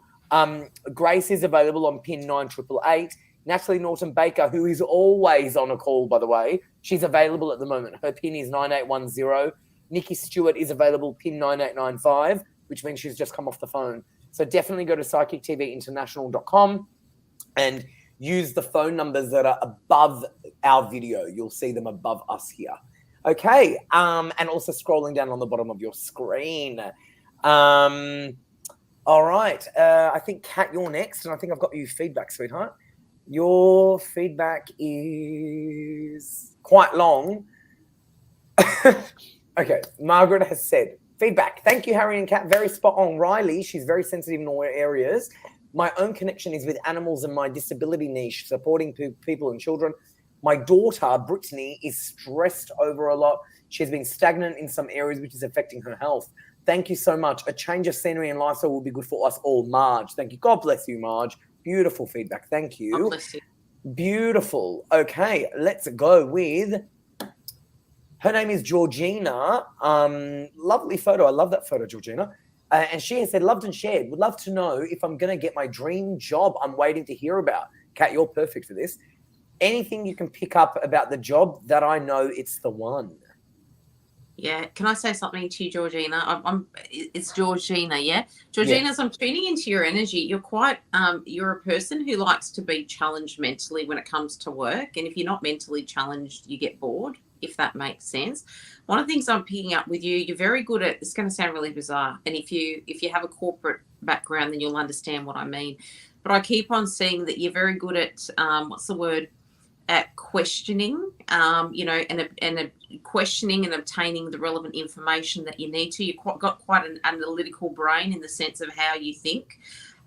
Grace is available on PIN 9888. Natalie Norton-Baker, who is always on a call, by the way, she's available at the moment. Her PIN is 9810. Nikki Stewart is available, PIN 9895, which means she's just come off the phone. So definitely go to psychictvinternational.com and use the phone numbers that are above our video. You'll see them above us here. Okay, and also scrolling down on the bottom of your screen. All right, I think, Kat, you're next, and I think I've got you feedback, sweetheart. Your feedback is quite long. Okay, Margaret has said, feedback. Thank you, Harry and Kat. Very spot on. Riley, she's very sensitive in all areas. My own connection is with animals and my disability niche, supporting people and children. My daughter, Brittany, is stressed over a lot. She's been stagnant in some areas, which is affecting her health. Thank you so much. A change of scenery and lifestyle will be good for us all. Marge, thank you. God bless you, Marge. Beautiful feedback. Thank you. God bless you. Beautiful. Okay, let's go with, her name is Georgina. Lovely photo. I love that photo, Georgina. And she has said, loved and shared. Would love to know if I'm going to get my dream job I'm waiting to hear about. Kat, you're perfect for this. Anything you can pick up about the job that I know it's the one. Yeah, can I say something to you, Georgina? It's Georgina, yeah? Georgina, Yeah. as I'm tuning into your energy, you're quite, you're a person who likes to be challenged mentally when it comes to work. And if you're not mentally challenged, you get bored, if that makes sense. One of the things I'm picking up with you, you're very good at, it's going to sound really bizarre. And if you have a corporate background, then you'll understand what I mean. But I keep on seeing that you're very good at, what's the word? at questioning, and questioning and obtaining the relevant information that you need to. You've got quite an analytical brain in the sense of how you think.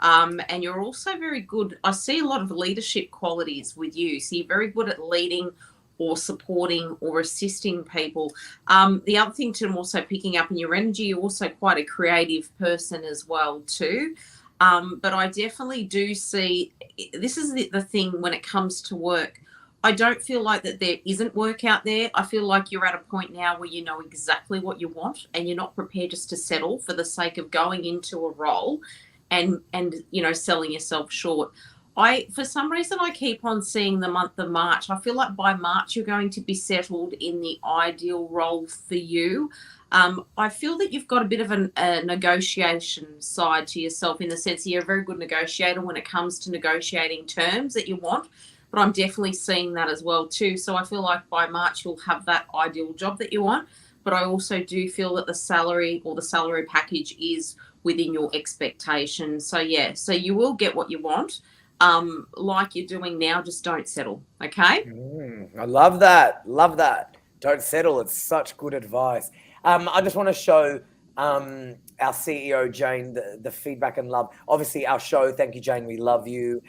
And you're also very good. I see a lot of leadership qualities with you. So you're very good at leading or supporting or assisting people. The other thing too, I'm also picking up in your energy, you're also quite a creative person as well too. But I definitely do see, this is the thing when it comes to work. I don't feel like that there isn't work out there. I feel like you're at a point now where you know exactly what you want and you're not prepared just to settle for the sake of going into a role and selling yourself short. For some reason, I keep on seeing the month of March. I feel like by March, you're going to be settled in the ideal role for you. I feel that you've got a bit of a negotiation side to yourself in the sense that you're a very good negotiator when it comes to negotiating terms that you want. But I'm definitely seeing that as well too. So I feel like by March, you'll have that ideal job that you want. But I also do feel that the salary or the salary package is within your expectations. So yeah, so you will get what you want. Like you're doing now, just don't settle. Okay. I love that. Love that. Don't settle. It's such good advice. I just want to show our CEO, Jane, the feedback and love. Obviously, our show. Thank you, Jane. We love you.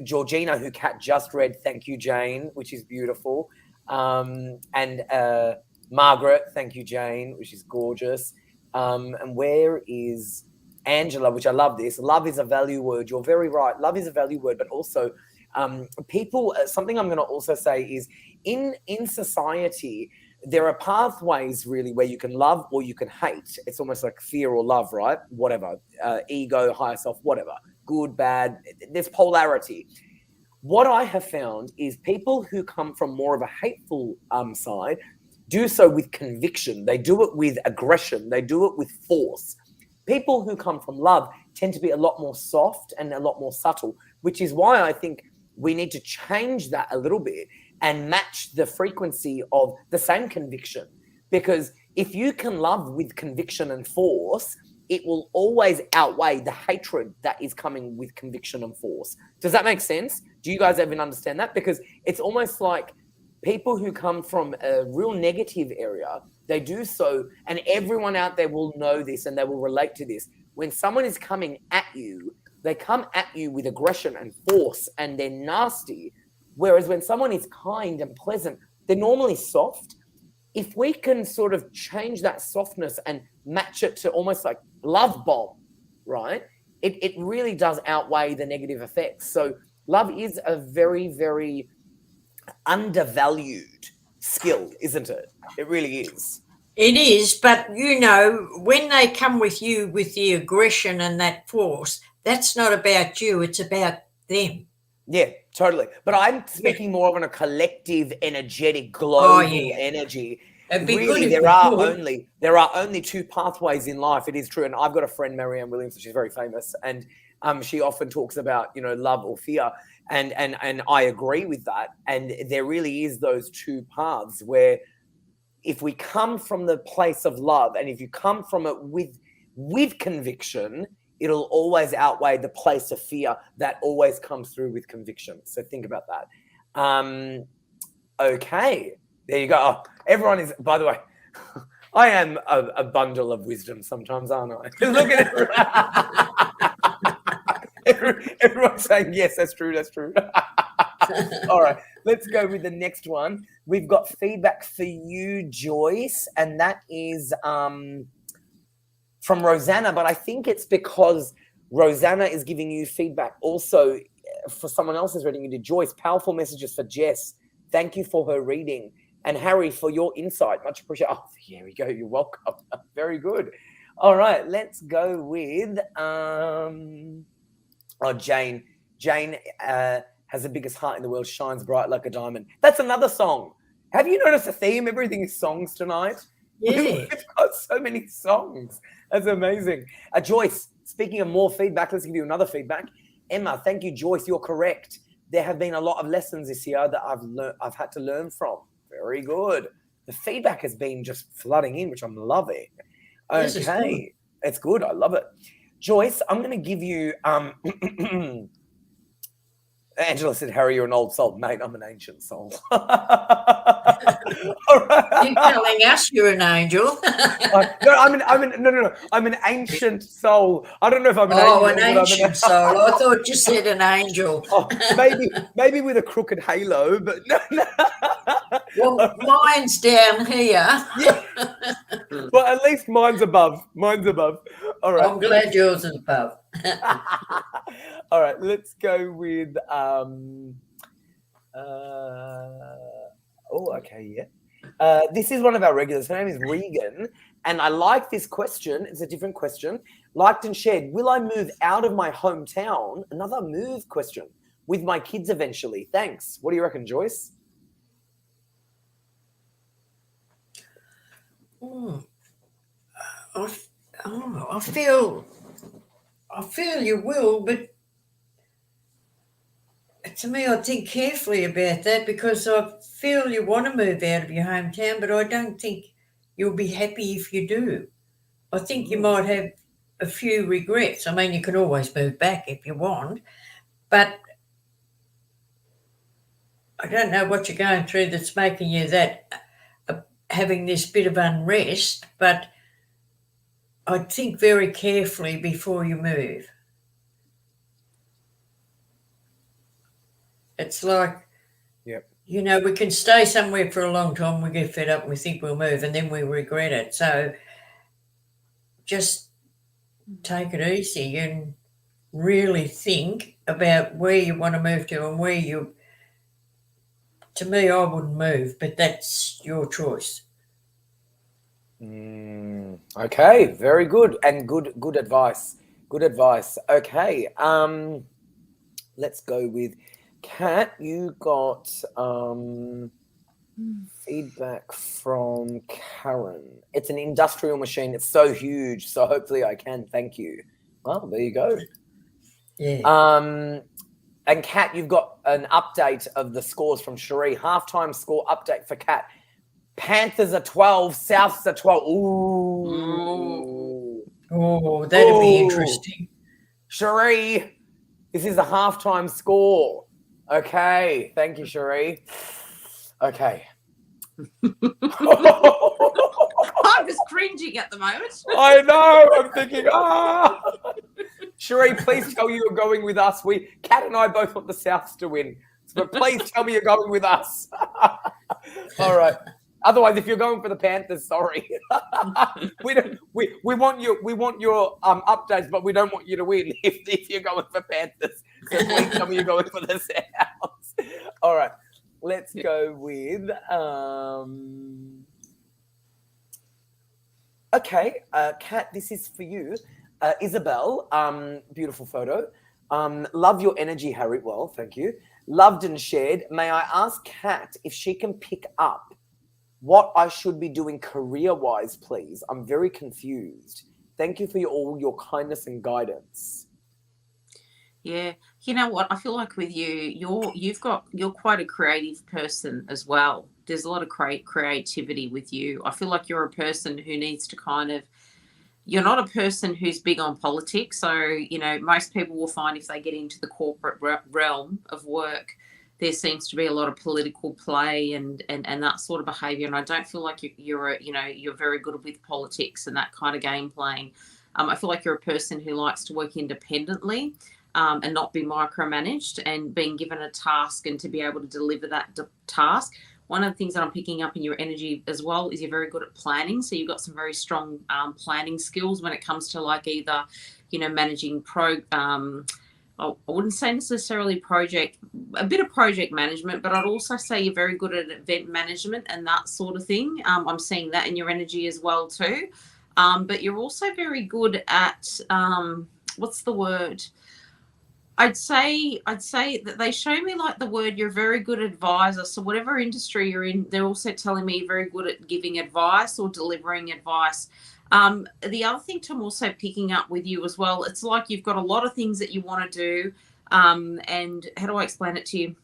Georgina, who Kat just read. Thank you, Jane, which is beautiful. And Margaret, thank you, Jane, which is gorgeous. And where is Angela, which I love this. Love is a value word. You're very right. Love is a value word, but also people, something I'm going to also say is in society, there are pathways really where you can love or you can hate. It's almost like fear or love, right? Whatever, ego, higher self, whatever, good, bad. There's polarity. What I have found is people who come from more of a hateful side do so with conviction. They do it with aggression. They do it with force. People who come from love tend to be a lot more soft and a lot more subtle, which is why I think we need to change that a little bit and match the frequency of the same conviction. Because if you can love with conviction and force, it will always outweigh the hatred that is coming with conviction and force. Does that make sense? Do you guys even understand that? Because it's almost like people who come from a real negative area, they do so, and everyone out there will know this and they will relate to this. When someone is coming at you, they come at you with aggression and force and they're nasty. Whereas when someone is kind and pleasant, they're normally soft. If we can sort of change that softness and match it to almost like love bomb, right? It really does outweigh the negative effects. So love is a very, very undervalued skill, isn't it? It really is. It is, but when they come with you with the aggression and that force, that's not about you, it's about them. Yeah, totally. But I'm speaking more of on a collective, energetic, global energy. Really, there are only two pathways in life. It is true. And I've got a friend, Marianne Williams, she's very famous, and she often talks about, love or fear. And I agree with that. And there really is those two paths where if we come from the place of love and if you come from it with conviction, it'll always outweigh the place of fear that always comes through with conviction. So think about that. Okay, there you go. Oh, everyone is, by the way, I am a bundle of wisdom sometimes, aren't I? Look at it. Everyone's saying, yes, that's true, that's true. All right, let's go with the next one. We've got feedback for you, Joyce, and that is from Rosanna, but I think it's because Rosanna is giving you feedback also for someone else who's reading you to Joyce. Powerful messages for Jess. Thank you for her reading. And Harry, for your insight. Much appreciated. Oh, here we go. You're welcome. Very good. All right, let's go with Jane. Jane has the biggest heart in the world, shines bright like a diamond. That's another song. Have you noticed a theme? Everything is songs tonight. Yeah. We've got so many songs. That's amazing. Joyce, speaking of more feedback, let's give you another feedback. Emma, thank you, Joyce. You're correct. There have been a lot of lessons this year that I've had to learn from. Very good. The feedback has been just flooding in, which I'm loving. Okay. It's good. I love it. Joyce, I'm going to give you Angela said, Harry, you're an old soul. Mate, I'm an ancient soul. All right. You're telling us you're an angel. No, no. I'm an ancient soul. I don't know if I'm an Oh, angel. an but ancient soul. I thought you said an angel. Oh, maybe with a crooked halo, but no. Well, mine's down here. Yeah. Well, at least mine's above. Mine's above. All right. I'm glad yours is above. All right, let's go with this is one of our regulars. Her name is Regan, and I like this question. It's a different question. Liked and shared. Will I move out of my hometown? Another move question with my kids eventually. Thanks. What do you reckon, Joyce? I feel you will, but to me, I think carefully about that, because I feel you want to move out of your hometown, but I don't think you'll be happy if you do. I think you might have a few regrets. I mean, you can always move back if you want, but I don't know what you're going through that's making you that having this bit of unrest, but I'd think very carefully before you move. It's like, you know, we can stay somewhere for a long time, we get fed up and we think we'll move, and then we regret it. So just take it easy and really think about where you want to move to and where you... To me, I wouldn't move, but that's your choice. Okay, very good, and good advice. Good advice. Okay, let's go with Kat. You got feedback from Karen. It's an industrial machine. It's so huge. So hopefully I can. Thank you. Well, there you go. Yeah. And Kat, you've got an update of the scores from Cherie. Halftime score update for Kat. Panthers are 12, Souths are 12. Ooh. Oh, that'd be interesting. Cherie, this is the halftime score. Okay. Thank you, Cherie. Okay. I'm just cringing at the moment. I know. I'm thinking, Cherie, please tell you you're going with us. Kat and I both want the Souths to win. But please tell me you're going with us. All right. Otherwise, if you're going for the Panthers, sorry. we want your updates, but we don't want you to win if you're going for Panthers. So please tell me you're going for the Souths. All right. Let's go with okay, Kat, this is for you. Isabel, beautiful photo. Love your energy, Harry. Well, thank you. Loved and shared. May I ask Kat if she can pick up what I should be doing career-wise, please? I'm very confused. Thank you for all your kindness and guidance. Yeah, you know what? I feel like with you, you're quite a creative person as well. There's a lot of creativity with you. I feel like you're a person who needs to you're not a person who's big on politics. So, you know, most people will find if they get into the corporate realm of work, there seems to be a lot of political play and that sort of behaviour. And I don't feel like you're very good with politics and that kind of game playing. I feel like you're a person who likes to work independently and not be micromanaged, and being given a task and to be able to deliver that task. One of the things that I'm picking up in your energy as well is you're very good at planning. So you've got some very strong planning skills when it comes to like either, you know, managing I wouldn't say necessarily a bit of project management, but I'd also say you're very good at event management and that sort of thing. I'm seeing that in your energy as well too. But you're also very good at, what's the word? I'd say that they show me like the word, you're a very good advisor. So whatever industry you're in, they're also telling me you're very good at giving advice or delivering advice. The other thing I'm also picking up with you as well, it's like you've got a lot of things that you want to do. And how do I explain it to you?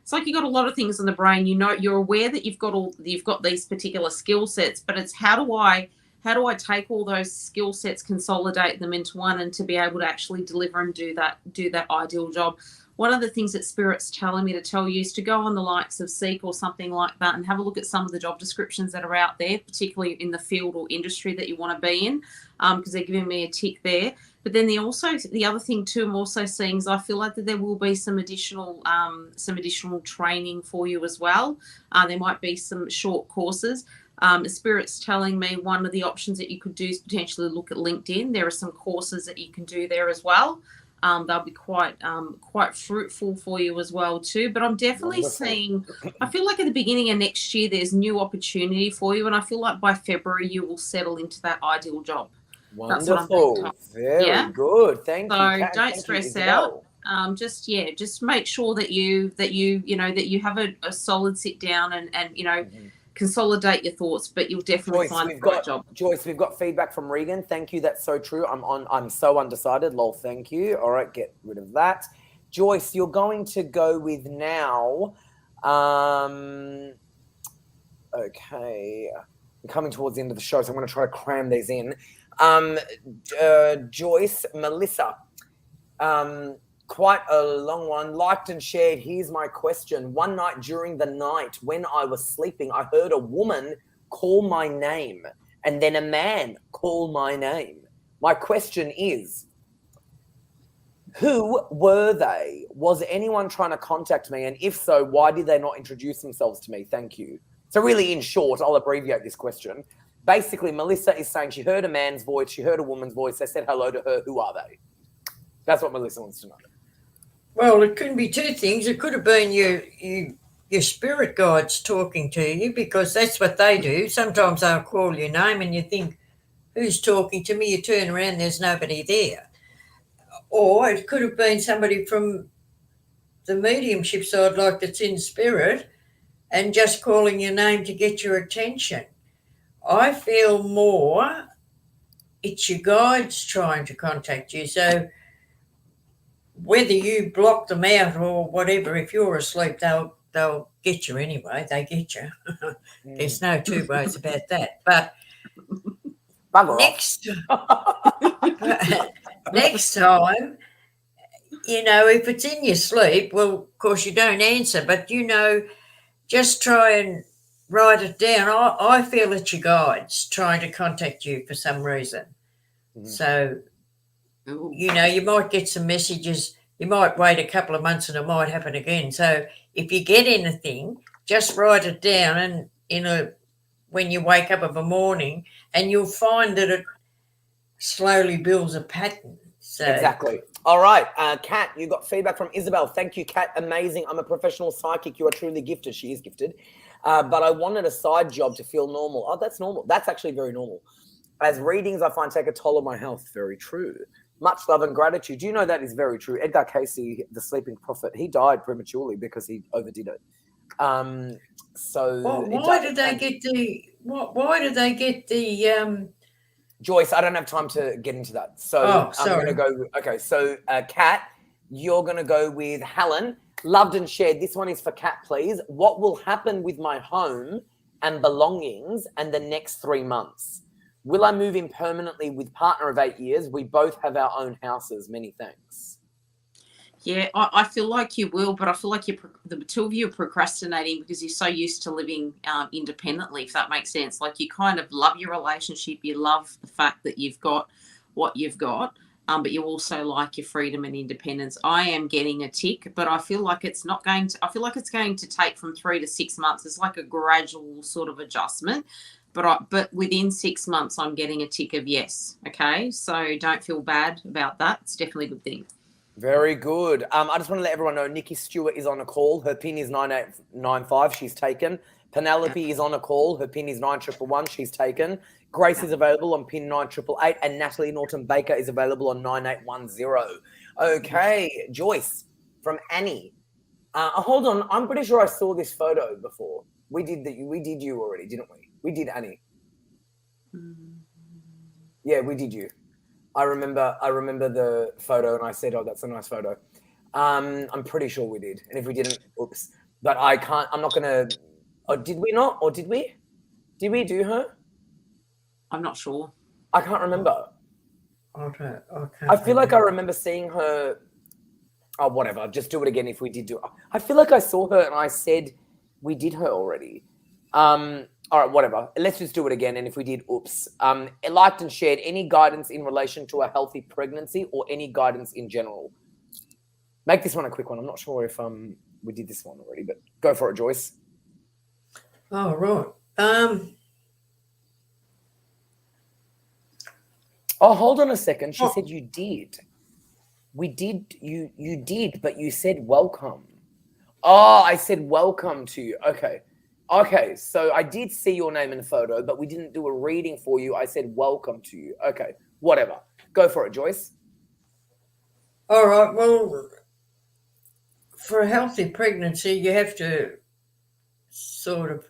It's like you've got a lot of things in the brain. You know, you're aware that you've got these particular skill sets, but it's how do I take all those skill sets, consolidate them into one, and to be able to actually deliver and do that ideal job. one of the things that Spirit's telling me to tell you is to go on the likes of Seek or something like that and have a look at some of the job descriptions that are out there, particularly in the field or industry that you want to be in, because they're giving me a tick there. But then the other thing too I'm also seeing is I feel like that there will be some additional training for you as well. There might be some short courses. Spirit's telling me one of the options that you could do is potentially look at LinkedIn. There are some courses that you can do there as well. They'll be quite fruitful for you as well too. But I'm definitely seeing, I feel like at the beginning of next year, there's new opportunity for you. And I feel like by February, you will settle into that ideal job. Wonderful. Very good. Thank you, Kat. Don't stress out. Just make sure that you have a solid sit down and consolidate your thoughts, but you'll definitely find the right job. Joyce, we've got feedback from Regan. Thank you. That's so true. I'm so undecided. Lol, thank you. All right, get rid of that. Joyce, you're going to go with now. Okay. We're coming towards the end of the show, so I'm going to try to cram these in. Joyce, Melissa, quite a long one, liked and shared. Here's my question. One night during the night when I was sleeping, I heard a woman call my name and then a man call my name. My question is, who were they? Was anyone trying to contact me? And if so, why did they not introduce themselves to me? Thank you. So really, in short, I'll abbreviate this question. Basically, Melissa is saying she heard a man's voice, she heard a woman's voice, they said hello to her. Who are they? That's what Melissa wants to know. Well, it couldn't be two things. It could have been your spirit guides talking to you, because that's what they do. Sometimes they'll call your name and you think, who's talking to me? You turn around, there's nobody there. Or it could have been somebody from the mediumship side, like that's in spirit, and just calling your name to get your attention. I feel more it's your guides trying to contact you. So whether you block them out or whatever, if you're asleep, they'll get you anyway. They get you. There's no two ways about that. But next time, if it's in your sleep, well, of course you don't answer, but just try and write it down. I feel it's your guides trying to contact you for some reason. Mm-hmm. So, you might get some messages. You might wait a couple of months and it might happen again. So if you get anything, just write it down and when you wake up of a morning, and you'll find that it slowly builds a pattern. So exactly. All right, Kat, you got feedback from Isabel. Thank you, Kat. Amazing. I'm a professional psychic. You are truly gifted. She is gifted. But I wanted a side job to feel normal. Oh, that's normal. That's actually very normal. As readings, I find take a toll on my health. Very true. Much love and gratitude. Do you know that is very true? Edgar Cayce, the sleeping prophet, he died prematurely because he overdid it. Why did they get the Joyce, I don't have time to get into that. So I'm going to go. Okay, so Kat, you're going to go with Helen. Loved and shared. This one is for Kat, please. What will happen with my home and belongings and the next 3 months? Will I move in permanently with partner of 8 years? We both have our own houses. Many thanks. Yeah, I feel like you will, but I feel like the two of you are procrastinating because you're so used to living independently, if that makes sense. Like, you kind of love your relationship. You love the fact that you've got what you've got, but you also like your freedom and independence. I am getting a tick, but I feel like it's going to take from 3 to 6 months. It's like a gradual sort of adjustment. But within 6 months, I'm getting a tick of yes. Okay, so don't feel bad about that. It's definitely a good thing. Very good. I just want to let everyone know Nikki Stewart is on a call. Her PIN is 9895. She's taken. Penelope is on a call. Her PIN is 9111. She's taken. Grace is available on PIN 9888. And Natalie Norton Baker is available on 9810. Okay, Joyce from Annie. Hold on. I'm pretty sure I saw this photo before. We did you already, didn't we? We did Annie. Yeah, we did you. I remember the photo and I said, oh, that's a nice photo. I'm pretty sure we did. And if we didn't, oops. But I'm not going to, did we not? Or did we? Did we do her? I'm not sure. I can't remember. Okay. I feel like I remember seeing her. Oh, whatever. Just do it again if we did do it. I feel like I saw her and I said we did her already. All right, whatever. Let's just do it again. And if we did, oops. Liked and shared any guidance in relation to a healthy pregnancy or any guidance in general. Make this one a quick one. I'm not sure if we did this one already, but go for it, Joyce. Oh, right. Oh, hold on a second. She Oh. said you did. We did. You did, but you said welcome. Oh, I said welcome to you. Okay. Okay, so I did see your name in the photo, but we didn't do a reading for you. I said welcome to you. Okay, whatever. Go for it, Joyce. All right. Well, for a healthy pregnancy, you have to sort of,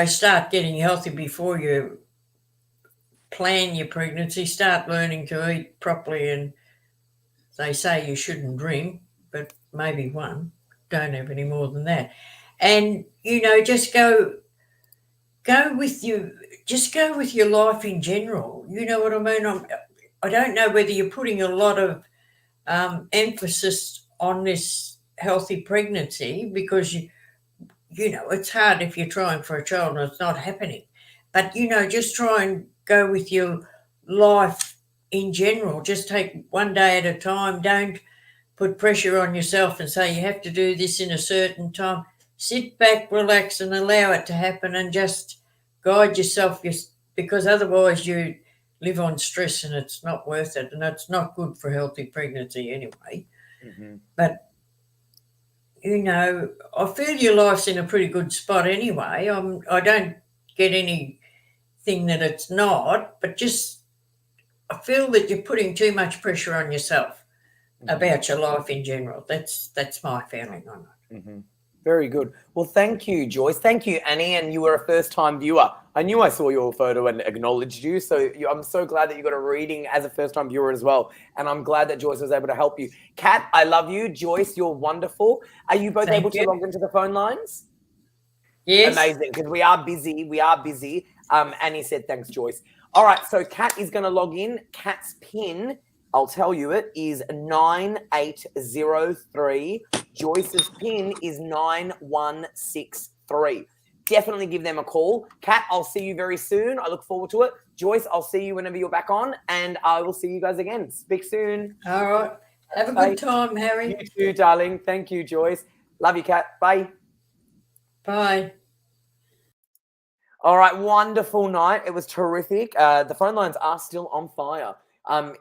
start getting healthy before you plan your pregnancy. Start learning to eat properly, and they say you shouldn't drink, but maybe one. Don't have any more than that. And just go with your life in general. You know what I mean? I don't know whether you're putting a lot of emphasis on this healthy pregnancy, because it's hard if you're trying for a child and it's not happening. But just try and go with your life in general. Just take one day at a time. Don't put pressure on yourself and say you have to do this in a certain time. Sit back, relax, and allow it to happen, and just guide yourself, because otherwise you live on stress and it's not worth it, and it's not good for healthy pregnancy anyway. Mm-hmm. But, I feel your life's in a pretty good spot anyway. I don't get anything that it's not, but just I feel that you're putting too much pressure on yourself about your life in general. That's my feeling on it. Mm-hmm. Very good. Well, thank you, Joyce. Thank you, Annie. And you were a first-time viewer. I knew I saw your photo and acknowledged you. So I'm so glad that you got a reading as a first-time viewer as well. And I'm glad that Joyce was able to help you. Kat, I love you. Joyce, you're wonderful. Are you both able to log into the phone lines? Yes. Amazing, because we are busy. We are busy. Annie said, thanks, Joyce. All right, so Kat is going to log in. Kat's PIN, I'll tell you it, is 9803. Joyce's PIN is 9163. Definitely give them a call. Kat, I'll see you very soon. I look forward to it. Joyce, I'll see you whenever you're back on, and I will see you guys again. Speak soon. All right. Have a good time, Harry. You too, darling. Thank you, Joyce. Love you, Kat. Bye. Bye. All right, wonderful night. It was terrific. The phone lines are still on fire.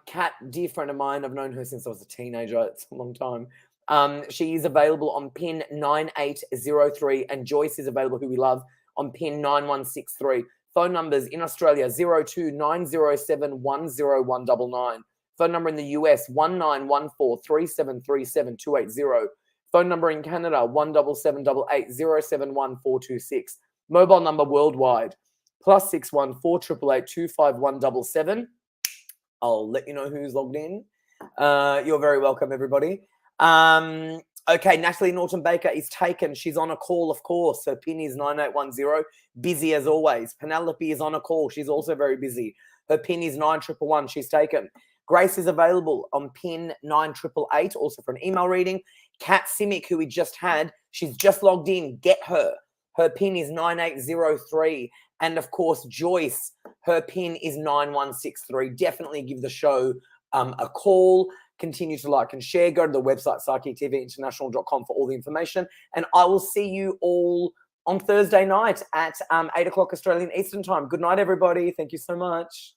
Kat, dear friend of mine, I've known her since I was a teenager. It's a long time. She is available on PIN 9803, and Joyce is available, who we love, on PIN 9163. Phone numbers in Australia 02-907-10199. Phone number in the US 1914-3737-280. Phone number in Canada 17788-071-426. Mobile number worldwide +61 488 25177. I'll let you know who's logged in. You're very welcome, everybody. Okay, Natalie Norton Baker is taken. She's on a call, of course. Her PIN is 9810. Busy as always. Penelope is on a call. She's also very busy. Her PIN is 9111. She's taken. Grace is available on PIN 9888, also for an email reading. Kat Simic, who we just had, she's just logged in. Get her. Her PIN is 9803. And of course, Joyce, her PIN is 9163. Definitely give the show a call. Continue to like and share. Go to the website, psychictvinternational.com, for all the information. And I will see you all on Thursday night at 8 o'clock Australian Eastern Time. Good night, everybody. Thank you so much.